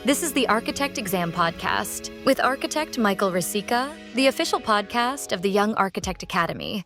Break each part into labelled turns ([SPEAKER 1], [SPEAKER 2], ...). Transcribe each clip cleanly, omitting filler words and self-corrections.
[SPEAKER 1] This is the Architect Exam Podcast with architect Michael Rosica, the official podcast of the Young Architect Academy.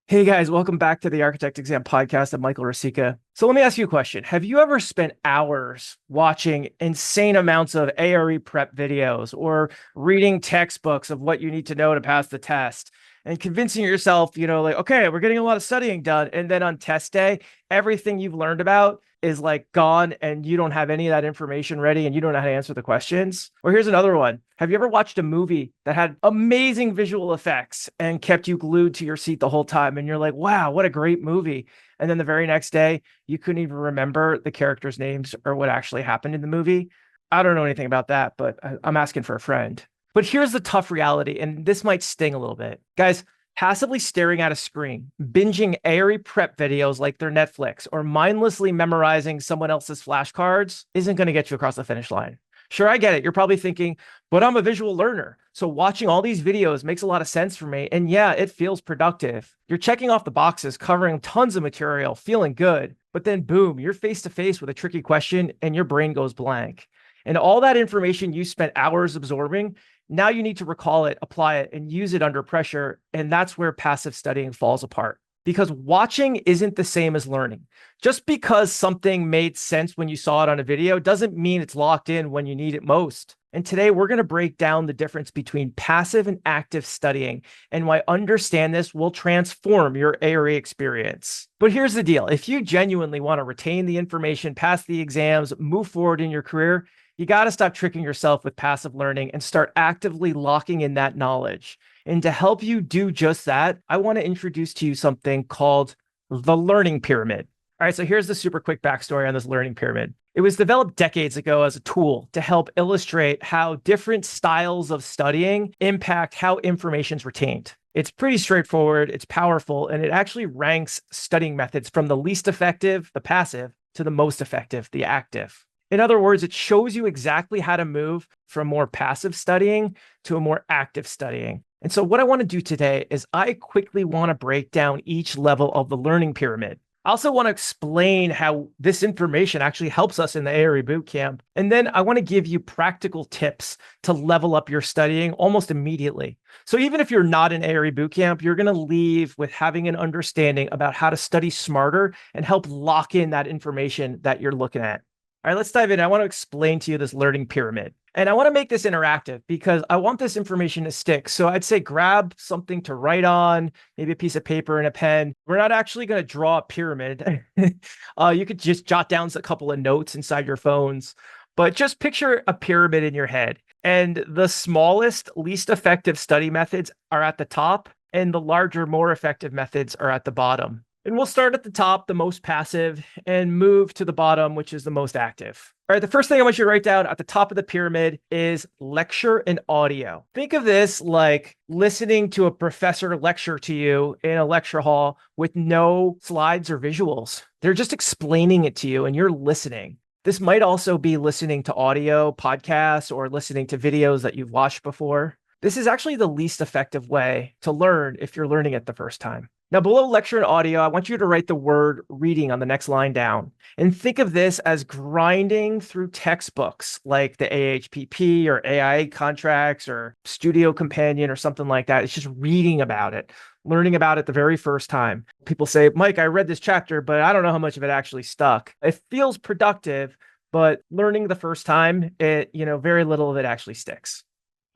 [SPEAKER 2] Hey guys, welcome back to the Architect Exam Podcast. I'm Michael Rosica. So let me ask you a question. Have you ever spent hours watching insane amounts of ARE prep videos or reading textbooks of what you need to know to pass the test and convincing yourself, like, okay, we're getting a lot of studying done. And then on test day, everything you've learned about is like gone and you don't have any of that information ready and you don't know how to answer the questions? Or here's another one. Have you ever watched a movie that had amazing visual effects and kept you glued to your seat the whole time? And you're like, wow, what a great movie. And then the very next day, you couldn't even remember the characters' names or what actually happened in the movie. I don't know anything about that, but I'm asking for a friend. But here's the tough reality, and this might sting a little bit. Guys, passively staring at a screen, binging ARE prep videos like they're Netflix, or mindlessly memorizing someone else's flashcards isn't going to get you across the finish line. Sure, I get it. You're probably thinking, but I'm a visual learner. So watching all these videos makes a lot of sense for me. And yeah, it feels productive. You're checking off the boxes, covering tons of material, feeling good. But then boom, you're face to face with a tricky question and your brain goes blank. And all that information you spent hours absorbing, now you need to recall it, apply it, and use it under pressure. And that's where passive studying falls apart. Because watching isn't the same as learning. Just because something made sense when you saw it on a video doesn't mean it's locked in when you need it most. And today we're going to break down the difference between passive and active studying and why understand this will transform your ARE experience. But here's the deal. If you genuinely want to retain the information, pass the exams, move forward in your career, you got to stop tricking yourself with passive learning and start actively locking in that knowledge. And to help you do just that, I want to introduce to you something called the learning pyramid. All right, so here's the super quick backstory on this learning pyramid. It was developed decades ago as a tool to help illustrate how different styles of studying impact how information is retained. It's pretty straightforward, it's powerful, and it actually ranks studying methods from the least effective, the passive, to the most effective, the active. In other words, it shows you exactly how to move from more passive studying to a more active studying. And so what I want to do today is I quickly want to break down each level of the learning pyramid. I also want to explain how this information actually helps us in the ARE Bootcamp. And then I want to give you practical tips to level up your studying almost immediately. So even if you're not in ARE Bootcamp, you're going to leave with having an understanding about how to study smarter and help lock in that information that you're looking at. All right, let's dive in. I want to explain to you this learning pyramid. And I want to make this interactive because I want this information to stick. So I'd say grab something to write on, maybe a piece of paper and a pen. We're not actually going to draw a pyramid. You could just jot down a couple of notes inside your phones, but just picture a pyramid in your head. And the smallest, least effective study methods are at the top, and the larger, more effective methods are at the bottom. And we'll start at the top, the most passive, and move to the bottom, which is the most active. All right, the first thing I want you to write down at the top of the pyramid is lecture and audio. Think of this like listening to a professor lecture to you in a lecture hall with no slides or visuals. They're just explaining it to you and you're listening. This might also be listening to audio podcasts or listening to videos that you've watched before. This is actually the least effective way to learn if you're learning it the first time. Now, below lecture and audio, I want you to write the word reading on the next line down. And think of this as grinding through textbooks like the AHPP or AIA contracts or Studio Companion or something like that. It's just reading about it, learning about it the very first time. People say, Mike, I read this chapter, but I don't know how much of it actually stuck. It feels productive, but learning the first time, very little of it actually sticks.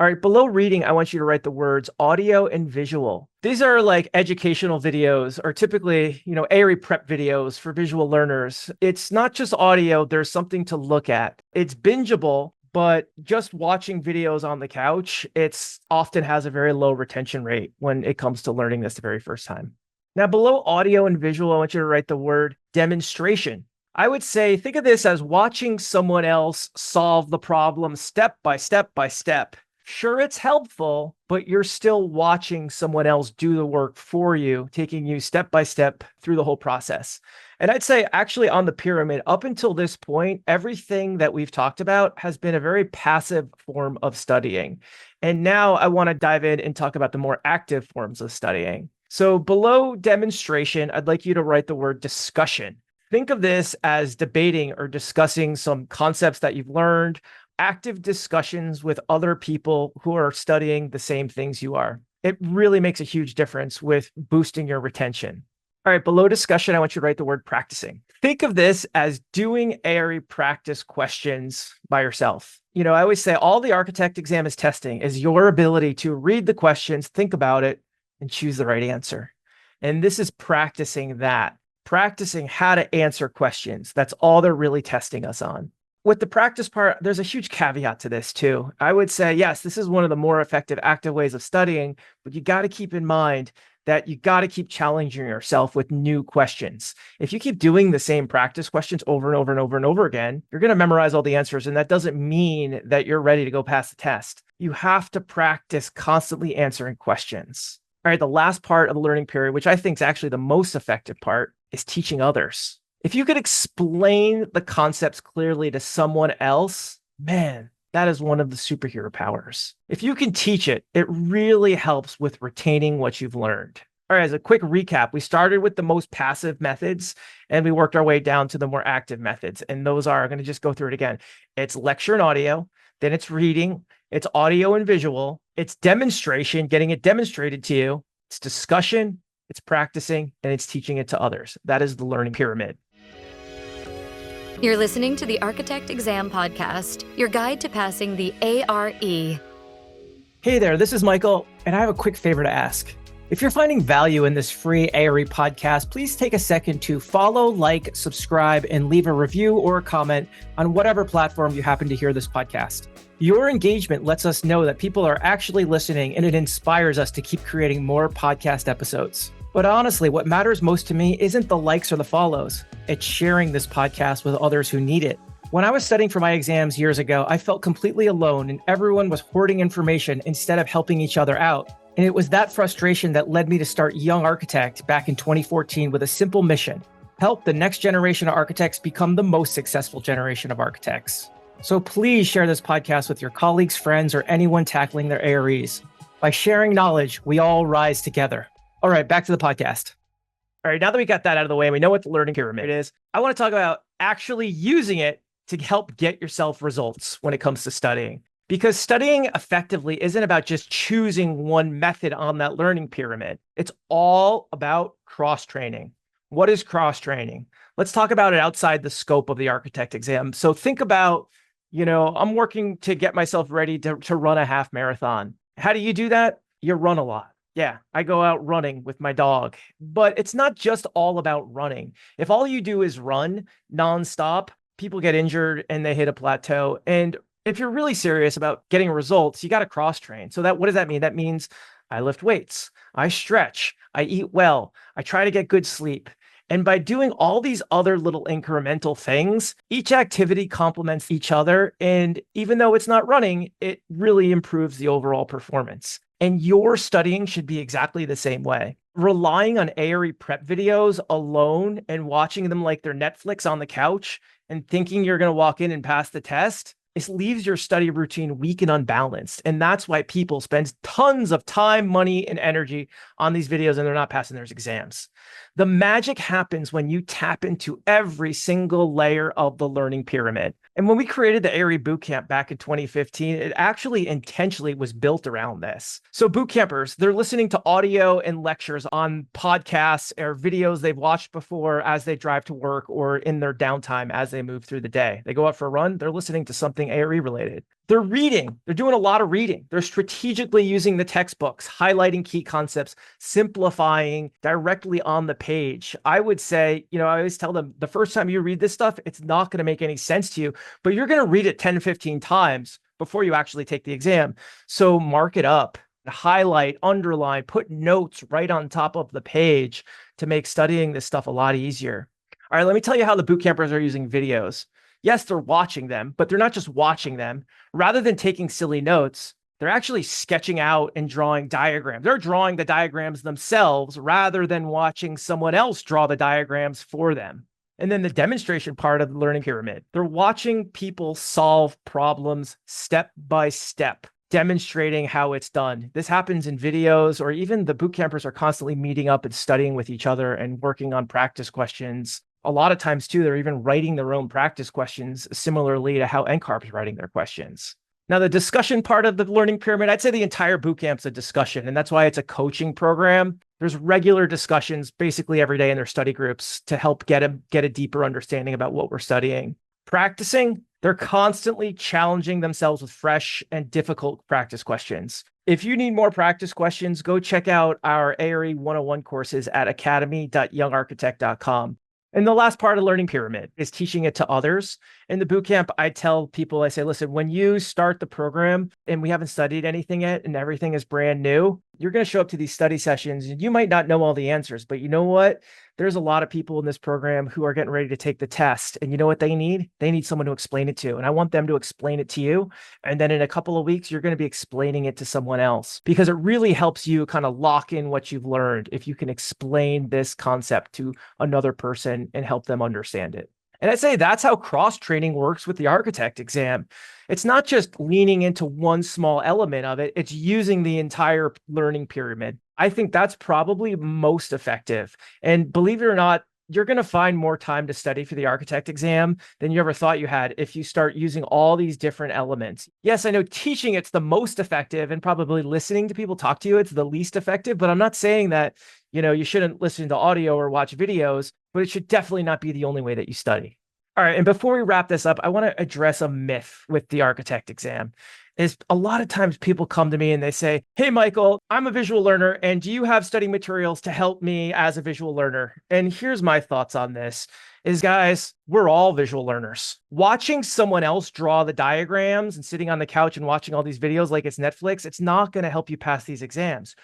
[SPEAKER 2] All right, below reading, I want you to write the words audio and visual. These are like educational videos or typically, ARE prep videos for visual learners. It's not just audio, there's something to look at. It's bingeable, but just watching videos on the couch, it's often has a very low retention rate when it comes to learning this the very first time. Now, below audio and visual, I want you to write the word demonstration. I would say, think of this as watching someone else solve the problem step by step by step. Sure, it's helpful, but you're still watching someone else do the work for you, taking you step by step through the whole process. And I'd say actually on the pyramid, up until this point, everything that we've talked about has been a very passive form of studying. And now I want to dive in and talk about the more active forms of studying. So below demonstration, I'd like you to write the word discussion. Think of this as debating or discussing some concepts that you've learned, active discussions with other people who are studying the same things you are. It really makes a huge difference with boosting your retention. All right, below discussion, I want you to write the word practicing. Think of this as doing ARE practice questions by yourself. I always say all the architect exam is testing is your ability to read the questions, think about it, and choose the right answer. And this is practicing that, practicing how to answer questions. That's all they're really testing us on. With the practice part, there's a huge caveat to this too. I would say, yes, this is one of the more effective active ways of studying, but you got to keep in mind that you got to keep challenging yourself with new questions. If you keep doing the same practice questions over and over and over and over again, you're going to memorize all the answers. And that doesn't mean that you're ready to go pass the test. You have to practice constantly answering questions. All right, the last part of the learning period, which I think is actually the most effective part, is teaching others. If you could explain the concepts clearly to someone else, man, that is one of the superhero powers. If you can teach it, it really helps with retaining what you've learned. All right, as a quick recap, we started with the most passive methods and we worked our way down to the more active methods. And those are, I'm going to just go through it again. It's lecture and audio, then it's reading, it's audio and visual, it's demonstration, getting it demonstrated to you, it's discussion, it's practicing, and it's teaching it to others. That is the learning pyramid.
[SPEAKER 1] You're listening to the Architect Exam Podcast, your guide to passing the ARE.
[SPEAKER 2] Hey there, this is Michael, and I have a quick favor to ask. If you're finding value in this free ARE podcast, please take a second to follow, like, subscribe, and leave a review or a comment on whatever platform you happen to hear this podcast. Your engagement lets us know that people are actually listening, and it inspires us to keep creating more podcast episodes. But honestly, what matters most to me isn't the likes or the follows. It's sharing this podcast with others who need it. When I was studying for my exams years ago, I felt completely alone and everyone was hoarding information instead of helping each other out. And it was that frustration that led me to start Young Architect back in 2014 with a simple mission: help the next generation of architects become the most successful generation of architects. So please share this podcast with your colleagues, friends, or anyone tackling their AREs. By sharing knowledge, we all rise together. All right, back to the podcast. All right, now that we got that out of the way and we know what the learning pyramid is, I want to talk about actually using it to help get yourself results when it comes to studying. Because studying effectively isn't about just choosing one method on that learning pyramid. It's all about cross-training. What is cross-training? Let's talk about it outside the scope of the architect exam. So think about, I'm working to get myself ready to run a half marathon. How do you do that? You run a lot. Yeah, I go out running with my dog, but it's not just all about running. If all you do is run nonstop, people get injured and they hit a plateau. And if you're really serious about getting results, you got to cross train. So what does that mean? That means I lift weights, I stretch, I eat well, I try to get good sleep. And by doing all these other little incremental things, each activity complements each other. And even though it's not running, it really improves the overall performance. And your studying should be exactly the same way. Relying on ARE prep videos alone and watching them like they're Netflix on the couch and thinking you're going to walk in and pass the test, it leaves your study routine weak and unbalanced. And that's why people spend tons of time, money, and energy on these videos and they're not passing their exams. The magic happens when you tap into every single layer of the learning pyramid. And when we created the ARE Bootcamp back in 2015, it actually intentionally was built around this. So boot campers, they're listening to audio and lectures on podcasts or videos they've watched before as they drive to work or in their downtime as they move through the day. They go out for a run, they're listening to something ARE related. They're reading. They're doing a lot of reading. They're strategically using the textbooks, highlighting key concepts, simplifying directly on the page. I would say, I always tell them the first time you read this stuff, it's not going to make any sense to you, but you're going to read it 10, 15 times before you actually take the exam. So mark it up, highlight, underline, put notes right on top of the page to make studying this stuff a lot easier. All right, let me tell you how the boot campers are using videos. Yes, they're watching them, but they're not just watching them. Rather than taking silly notes, they're actually sketching out and drawing diagrams. They're drawing the diagrams themselves rather than watching someone else draw the diagrams for them. And then the demonstration part of the learning pyramid, they're watching people solve problems step by step, demonstrating how it's done. This happens in videos, or even the boot campers are constantly meeting up and studying with each other and working on practice questions. a lot of times too, they're even writing their own practice questions similarly to how NCARB's writing their questions. Now, the discussion part of the learning pyramid, I'd say the entire boot camp's a discussion, and that's why it's a coaching program. There's regular discussions basically every day in their study groups to help get a deeper understanding about what we're studying. Practicing, they're constantly challenging themselves with fresh and difficult practice questions. If you need more practice questions, go check out our ARE 101 courses at academy.youngarchitect.com. And the last part of learning pyramid is teaching it to others. In the bootcamp, I tell people, I say, listen, when you start the program and we haven't studied anything yet and everything is brand new, you're going to show up to these study sessions and you might not know all the answers, but you know what? There's a lot of people in this program who are getting ready to take the test. And you know what they need? They need someone to explain it to. And I want them to explain it to you. And then in a couple of weeks, you're going to be explaining it to someone else because it really helps you kind of lock in what you've learned if you can explain this concept to another person and help them understand it. And I'd say that's how cross-training works with the architect exam. It's not just leaning into one small element of it, it's using the entire learning pyramid. I think that's probably most effective. And believe it or not, you're going to find more time to study for the architect exam than you ever thought you had if you start using all these different elements. Yes, I know teaching it's the most effective and probably listening to people talk to you, it's the least effective, but I'm not saying that, you shouldn't listen to audio or watch videos, but it should definitely not be the only way that you study. All right. And before we wrap this up, I want to address a myth with the architect exam. Is a lot of times people come to me and they say, hey, Michael, I'm a visual learner, and do you have study materials to help me as a visual learner? And here's my thoughts on this is, guys, we're all visual learners. Watching someone else draw the diagrams and sitting on the couch and watching all these videos like it's Netflix, it's not going to help you pass these exams.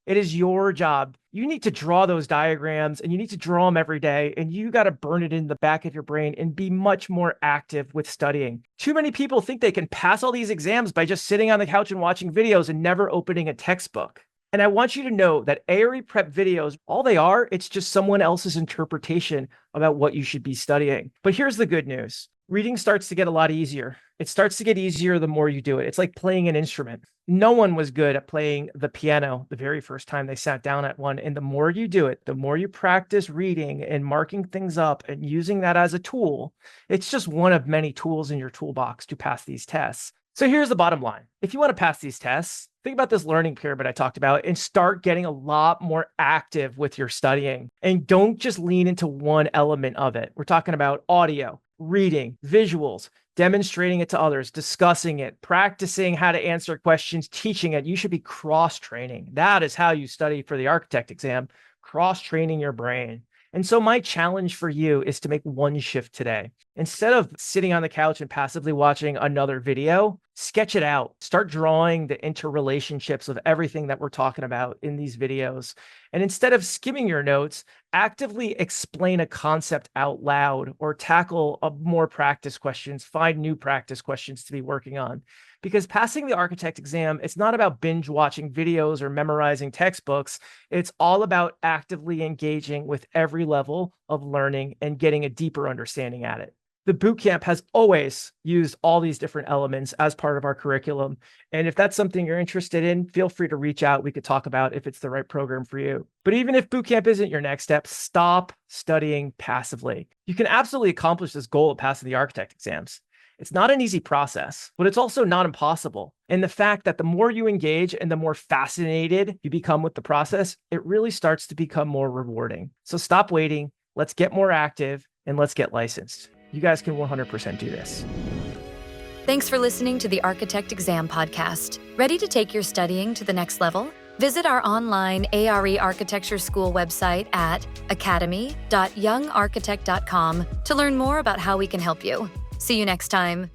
[SPEAKER 2] It is your job. You need to draw those diagrams and you need to draw them every day. And you got to burn it in the back of your brain and be much more active with studying. Too many people think they can pass all these exams by just sitting on the couch and watching videos and never opening a textbook. And I want you to know that ARE prep videos, all they are, it's just someone else's interpretation about what you should be studying. But here's the good news. Reading starts to get a lot easier. It starts to get easier the more you do it. It's like playing an instrument. No one was good at playing the piano the very first time they sat down at one. And the more you do it, the more you practice reading and marking things up and using that as a tool, it's just one of many tools in your toolbox to pass these tests. So here's the bottom line. If you want to pass these tests, think about this learning pyramid I talked about and start getting a lot more active with your studying. And don't just lean into one element of it. We're talking about audio, reading, visuals, demonstrating it to others, discussing it, practicing how to answer questions, teaching it. You should be cross-training. That is how you study for the architect exam, cross-training your brain. And so my challenge for you is to make one shift today. Instead of sitting on the couch and passively watching another video, sketch it out. Start drawing the interrelationships of everything that we're talking about in these videos. And instead of skimming your notes, actively explain a concept out loud or tackle more practice questions, find new practice questions to be working on. Because passing the architect exam, it's not about binge watching videos or memorizing textbooks. It's all about actively engaging with every level of learning and getting a deeper understanding at it. The bootcamp has always used all these different elements as part of our curriculum. And if that's something you're interested in, feel free to reach out. We could talk about if it's the right program for you. But even if bootcamp isn't your next step, stop studying passively. You can absolutely accomplish this goal of passing the architect exams. It's not an easy process, but it's also not impossible. And the fact that the more you engage and the more fascinated you become with the process, it really starts to become more rewarding. So stop waiting. Let's get more active and let's get licensed. You guys can 100% do this.
[SPEAKER 1] Thanks for listening to the Architect Exam Podcast. Ready to take your studying to the next level? Visit our online ARE Architecture School website at academy.youngarchitect.com to learn more about how we can help you. See you next time.